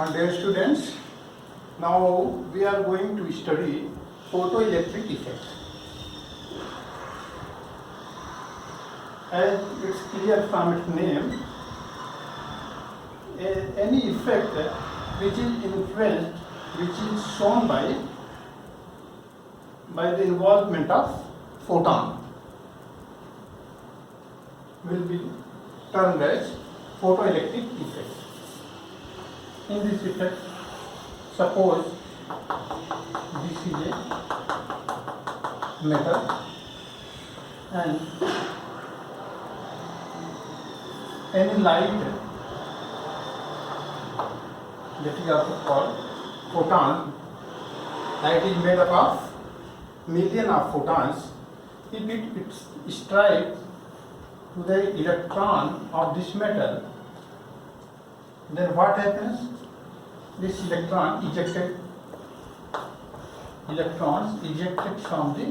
Dear students, now we are going to study photoelectric effect. As it's clear from its name, any effect which is influenced, which is shown by the involvement of photon will be termed as photoelectric effect. In this effect, suppose this is a metal and any light that is also called photon, light is made up of million of photons. If it strikes to the electron of this metal, then what happens? This electrons ejected from the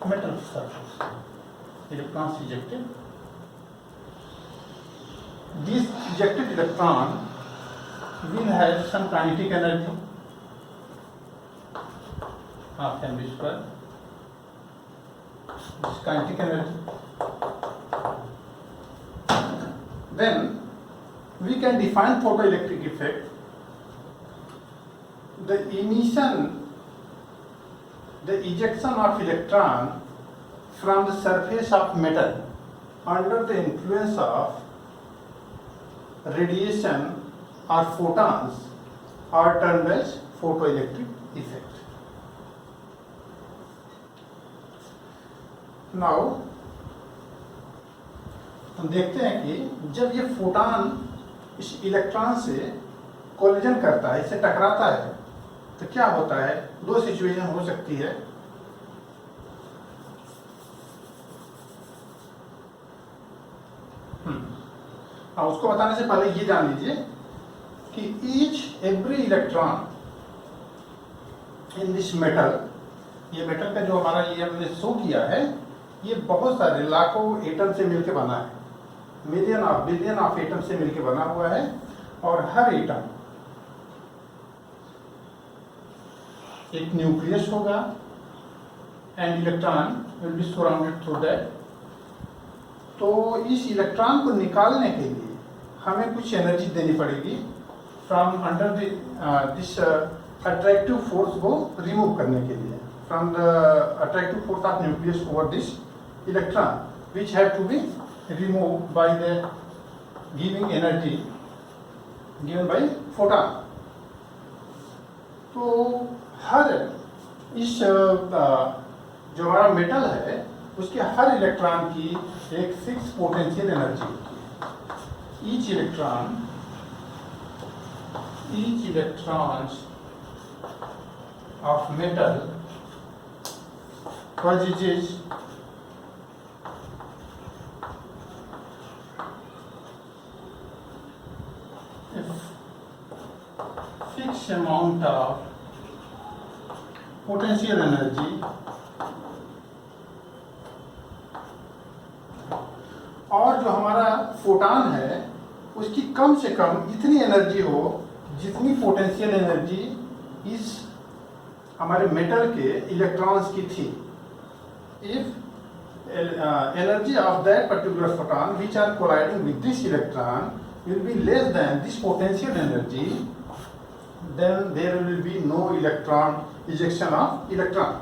metal surface. Electrons ejected. This ejected electron will have some kinetic energy, half mv square. This kinetic energy. Then we can define photoelectric effect. The ejection of electron from the surface of metal under the influence of radiation or photons are termed as photoelectric effect. Now हम देखते हैं कि जब ये photon इस electron से collision करता है, इससे टकराता है, तो क्या होता है? दो सिचुएशन हो सकती है। उसको बताने से पहले ये जान लीजिए कि each every electron in this metal, ये मेटल का जो हमारा ये हमने शो किया है, ये बहुत सारे लाखों एटम से मिलकर बना है, million of billion of atom से मिलकर बना हुआ है, और हर एटम एक न्यूक्लियस होगा and electron will be surrounded through that. तो इस इलेक्ट्रॉन को निकालने के लिए हमें कुछ एनर्जी देनी पड़ेगी from under this attractive force को रिमूव करने के लिए, from the attractive force of nucleus over this electron which have to be removed by the giving energy given by photon. तो हर इस जो हमारा मेटल है उसके हर इलेक्ट्रॉन की एक फिक्स पोटेंशियल एनर्जी होती है। Each electrons of metal possesses fixed amount of potential energy और जो हमारा फोटॉन है उसकी कम से कम इतनी एनर्जी हो जितनी पोटेंशियल एनर्जी इस हमारे मेटल के इलेक्ट्रॉन्स की थी। If energy of that particular photon which are colliding with this electron will be less than this potential energy, then there will be no electron ejection of electron.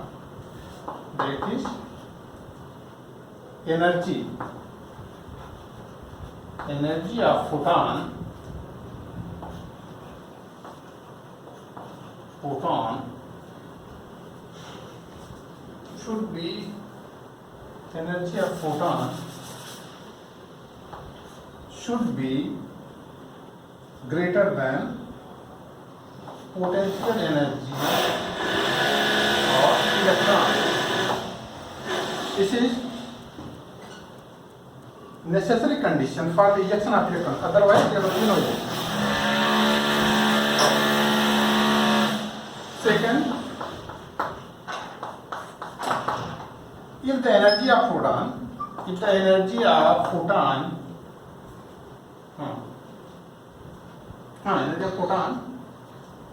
That is energy of photon should be energy of photon should be greater than potential energy of electron. This is necessary condition for the ejection of electron. Otherwise, there will be no ejection. Second, if the energy of photon energy of photon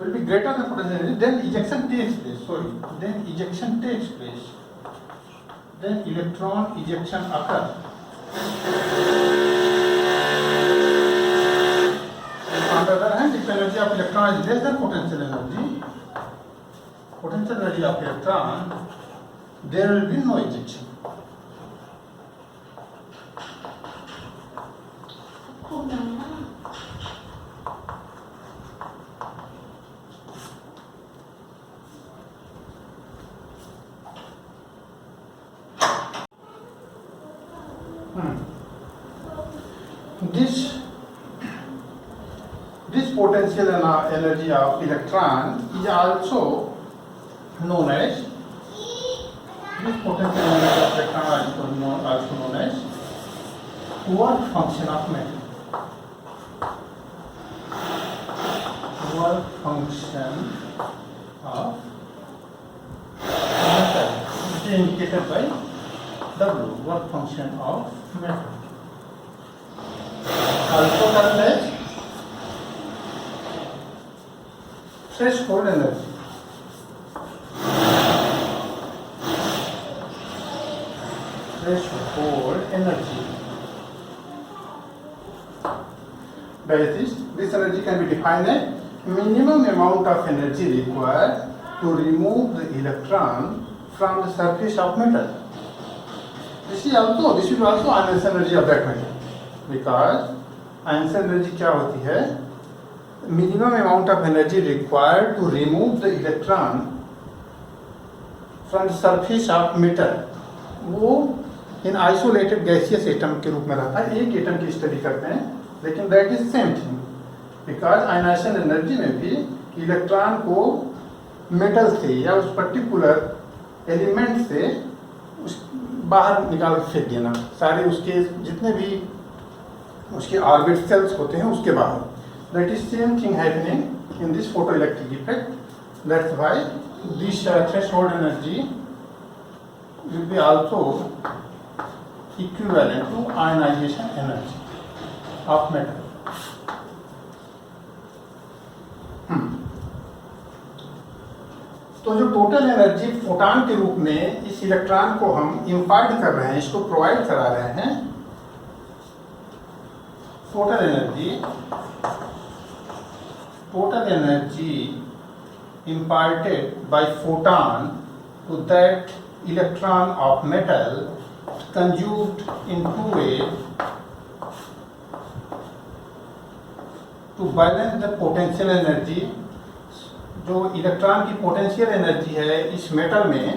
will be greater than potential energy, then ejection takes place. Sorry, then ejection takes place. Then electron ejection occurs. On the other hand, if energy of electron is less than potential energy of electron, there will be no ejection. This potential energy of electron is also known as work function of matter. Work function of matter, which is indicated by W. Work function of matter. Also called as threshold energy. Threshold energy. That is, this energy can be defined as minimum amount of energy required to remove the electron from the surface of metal. This is also Einstein's energy of that metal, because Einstein's energy क्या होती है? Minimum amount of energy required to remove the electron from the surface of metal, वो इन isolated gaseous atom के रूप में रहता है. एक एटम की स्टडी करते हैं, लेकिन that is same thing, because ionisation energy में भी इलेक्ट्रॉन को मेटल से या उस पर्टिकुलर एलिमेंट से उस बाहर निकाल फेंक देना, सारे उसके जितने भी उसके ऑर्बिट सेल्स होते हैं उसके बाहर. That is same thing happening in this photo electric effect. That's why this threshold energy will be also equivalent to ionization energy of matter. तो जो टोटल एनर्जी फोटॉन के रूप में इस इलेक्ट्रॉन को हम इम्पार्ट कर रहे हैं, इसको प्रोवाइड करा रहे हैं, total energy imparted by photon to that electron of metal conjugued into a to balance the potential energy. जो इलेक्ट्रॉन की पोटेंशियल एनर्जी है इस मेटल में,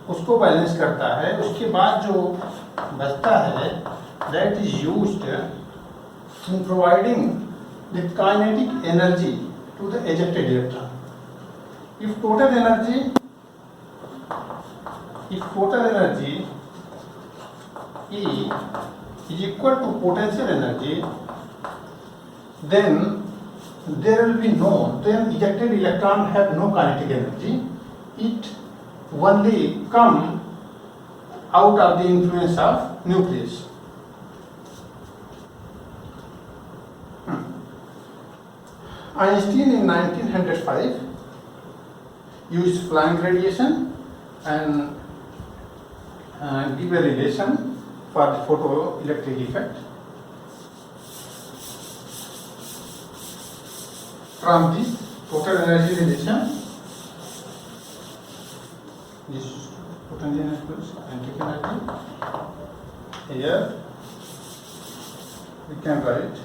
उसको बैलेंस करता है. उसके बाद जो बचता है, that is used in providing the kinetic energy to the ejected electron. If total energy E is equal to potential energy, then ejected electron have no kinetic energy. It only come out of the influence of nucleus. Einstein in 1905 used Planck radiation and give a relation for the photoelectric effect. From this total energy relation, this potential energy plus kinetic energy, here we can write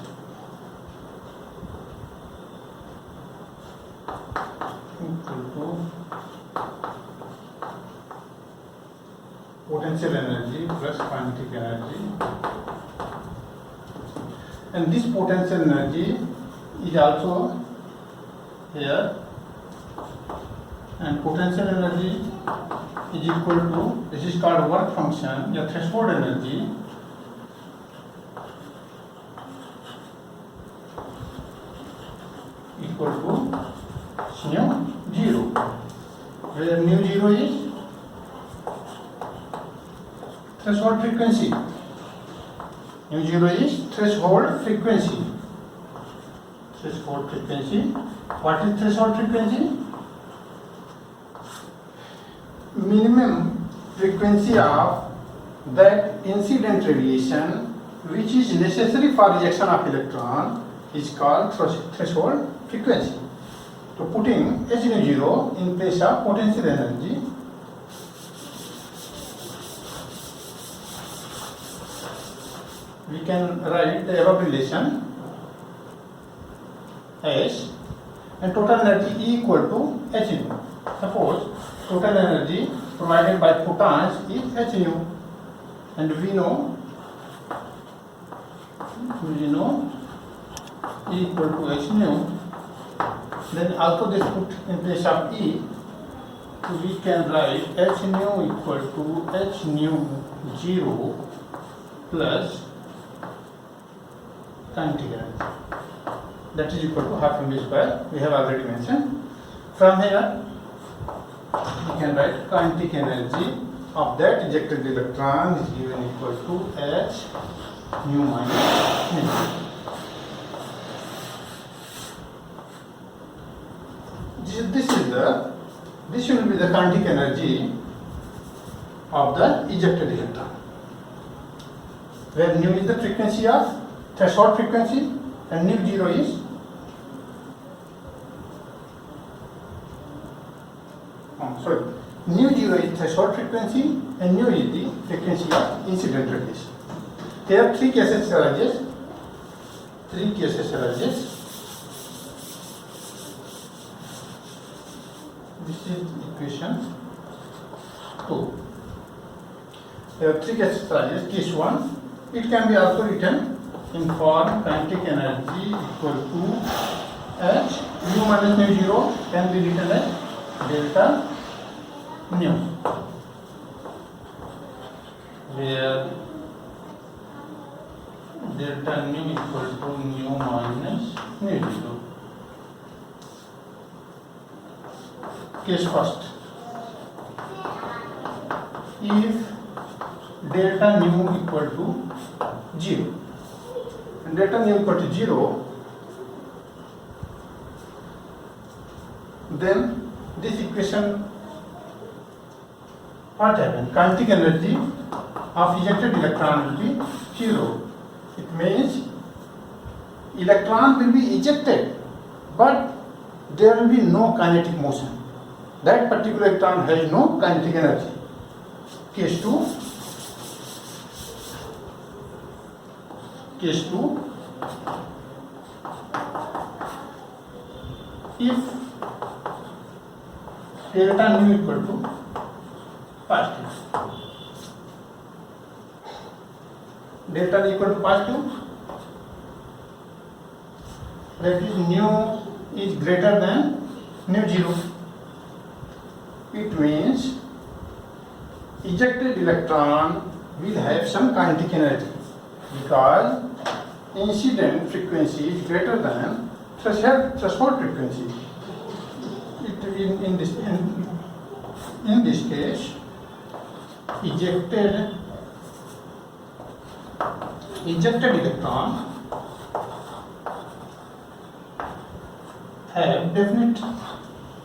equal to potential energy plus kinetic energy, and this potential energy is also here, and potential energy is equal to, this is called work function या threshold energy, equal to nu 0, where nu 0 is threshold frequency. Nu 0 is threshold frequency. threshold frequency. What is threshold frequency? Minimum frequency of that incident radiation which is necessary for ejection of electron is called threshold frequency. So putting h nu 0 in place of potential energy, we can write the above relation S and total energy E equal to h nu. Suppose total energy provided by photons is h nu, and we know E equal to h nu. Then also this put in place of E, we can write h nu equal to h nu 0 plus kinetic energy, that is equal to half mv square. We have already mentioned. From here we can write kinetic energy of that ejected electron is given equal to h nu minus nu. This will be the kinetic energy of the ejected electron, where nu is the frequency of threshold frequency and nu 0 is nu 0 is threshold frequency and nu is the frequency of incident radiation. There are three cases arises. This is equation 2. There are three cases arises. Case 1, it can be also written in form kinetic energy equal to h nu minus nu 0 can be written as delta nu, where delta nu equal to nu minus nu 0. Case first, if delta nu equal to 0 and delta nu equal to 0, then this equation, what happens? Kinetic energy of ejected electron will be 0. It means electron will be ejected, but there will be no kinetic motion. That particular electron has no kinetic energy. Case 2, if delta nu equal to positive, delta equal to positive, that is nu is greater than nu 0. It means ejected electron will have some kinetic energy because incident frequency is greater than threshold frequency. In this case, ejected electron have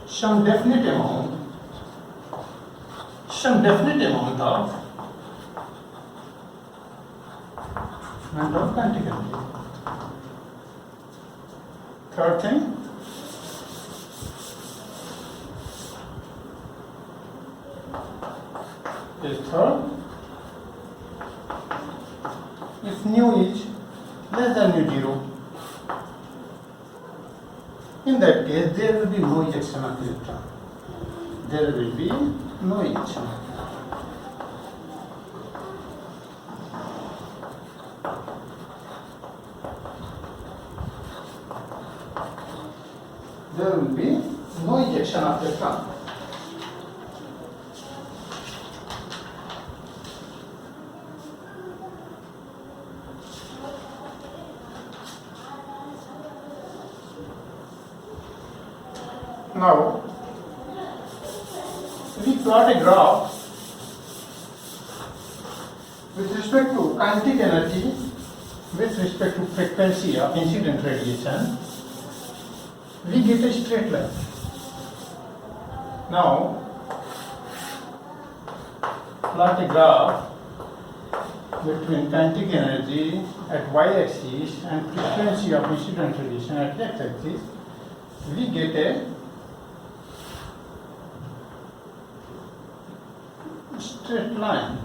some definite amount of kinetic energy. Third thing, if nu is less than nu 0, in that case there will be no ejection of electron. There will be no ejection. There will be no ejection of electron. Now, we plot a graph with respect to kinetic energy, with respect to frequency of incident radiation, we get a straight line. Now, plot a graph between kinetic energy at y-axis and frequency of incident radiation at x-axis. We get a straight line.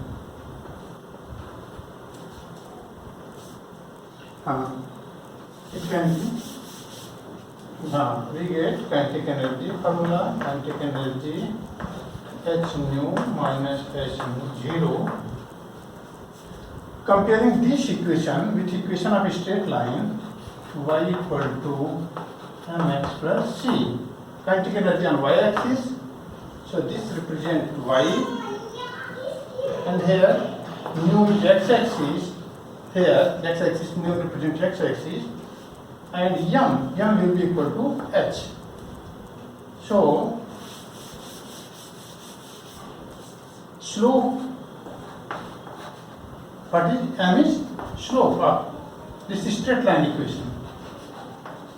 It can be. We get kinetic energy formula. Kinetic energy h nu minus h nu 0. Comparing this equation with equation of a straight line, y equal to mx plus c. Kinetic energy on y-axis, so this represents y, and here nu is x-axis. Here x-axis nu represents x-axis, and m will be equal to h. So slope, what is m is slope of this straight line equation,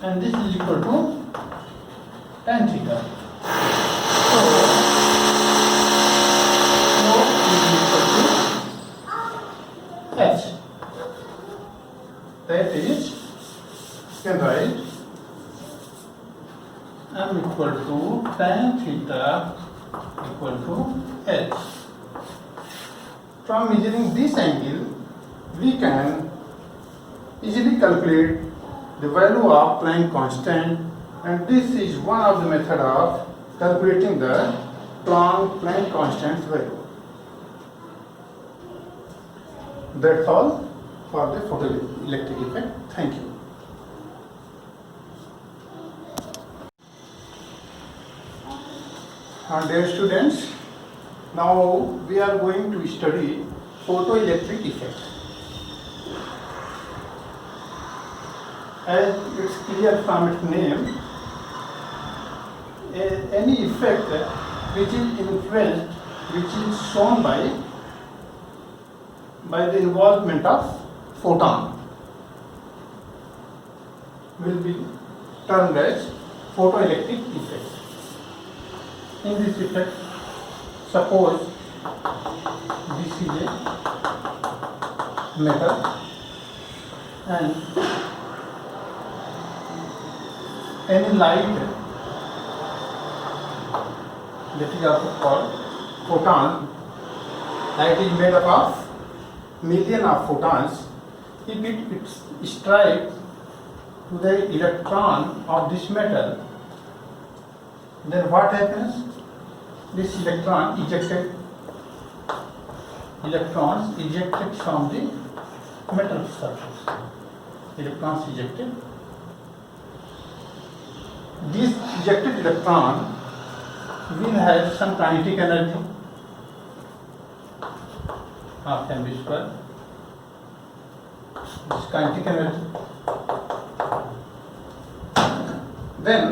and this is equal to tan theta. So slope is equal to h. That is, you can write m equal to tan theta equal to h. From measuring this angle, we can easily calculate the value of Planck constant, and this is one of the method of calculating the Planck constant value. That's all for the photoelectric effect. Thank you. Dear students, now we are going to study photoelectric effect. As it's clear from its name, any effect which is influenced, which is shown by the involvement of photon, will be termed as photoelectric effect. In this effect, suppose this is a metal and any light that is also called photon. Light is made up of million of photons. If it strikes to the electron of this metal, then what happens? This electrons ejected from the metal surface. Electrons ejected. This ejected electron will have some kinetic energy, half mv square. This kinetic energy. Then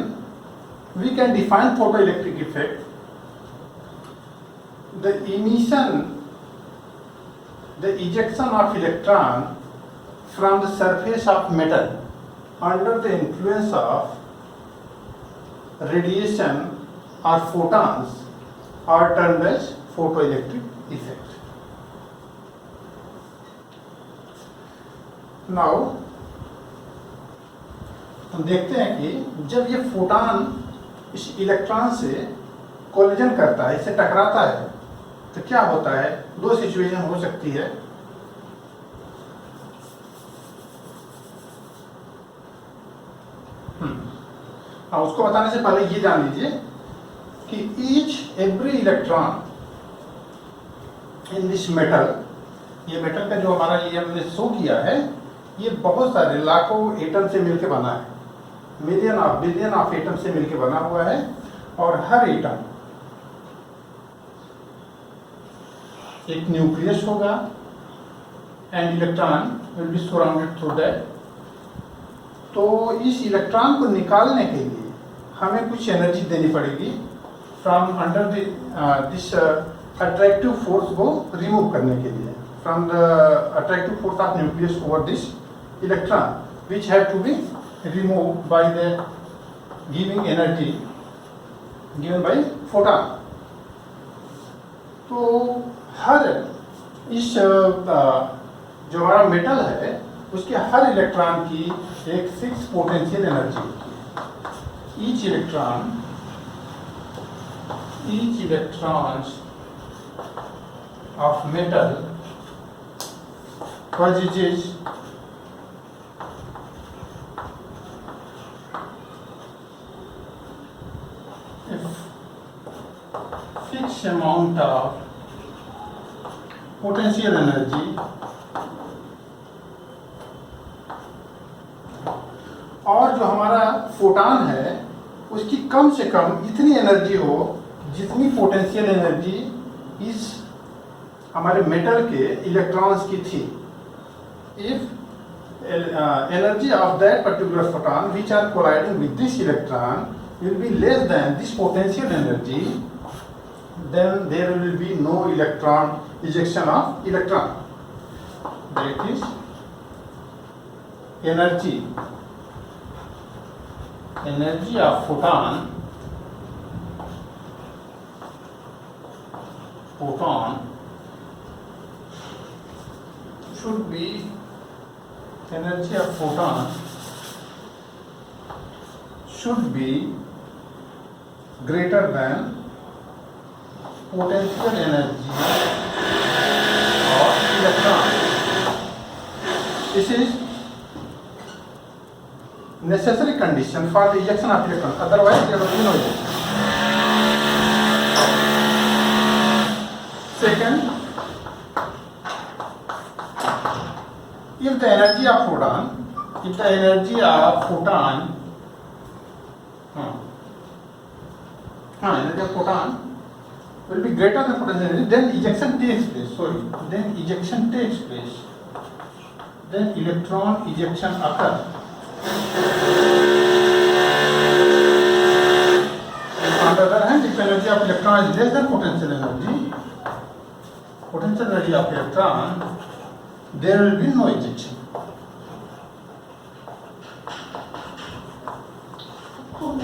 we can define photoelectric effect. The ejection of electron from the surface of metal under the influence of radiation or photons are termed as photoelectric effect. Now हम देखते हैं कि जब ये photon इस electron से collision करता है, इससे टकराता है, तो क्या होता है? दो सिचुएशन हो सकती है। उसको बताने से पहले ये जान लीजिए कि each every electron in this metal, ये मेटल का जो हमारा ये हमने शो किया है, ये बहुत सारे लाखों एटम से मिलकर बना है, million of billion of atom से मिलकर बना हुआ है, और हर एटम एक न्यूक्लियस होगा and electron will be surrounded through that. तो इस इलेक्ट्रॉन को निकालने के लिए हमें कुछ एनर्जी देनी पड़ेगी from under this attractive force को रिमूव करने के लिए, from the attractive force of nucleus over this electron, which have to be removed by the giving energy given by photon. तो हर इस जो हमारा मेटल है उसके हर इलेक्ट्रॉन की एक फिक्स पोटेंशियल एनर्जी होती है। each electrons of metal possesses a fixed amount of potential energy और जो हमारा फोटॉन है उसकी कम से कम इतनी एनर्जी हो जितनी पोटेंशियल एनर्जी इस हमारे मेटल के इलेक्ट्रॉन्स की थी। If energy of that particular photon which are colliding with this electron will be less than this potential energy, then there will be no electron ejection of electron. That is energy of photon should be energy of photon should be greater than potential energy of electron. This is necessary condition for the ejection of electron, otherwise there will be no ejection. Second, if the energy of photon energy of photon will be greater than potential energy, then ejection takes place. Then electron ejection occurs. On the other hand, if energy of electron is less than potential energy of electron, there will be no ejection. Không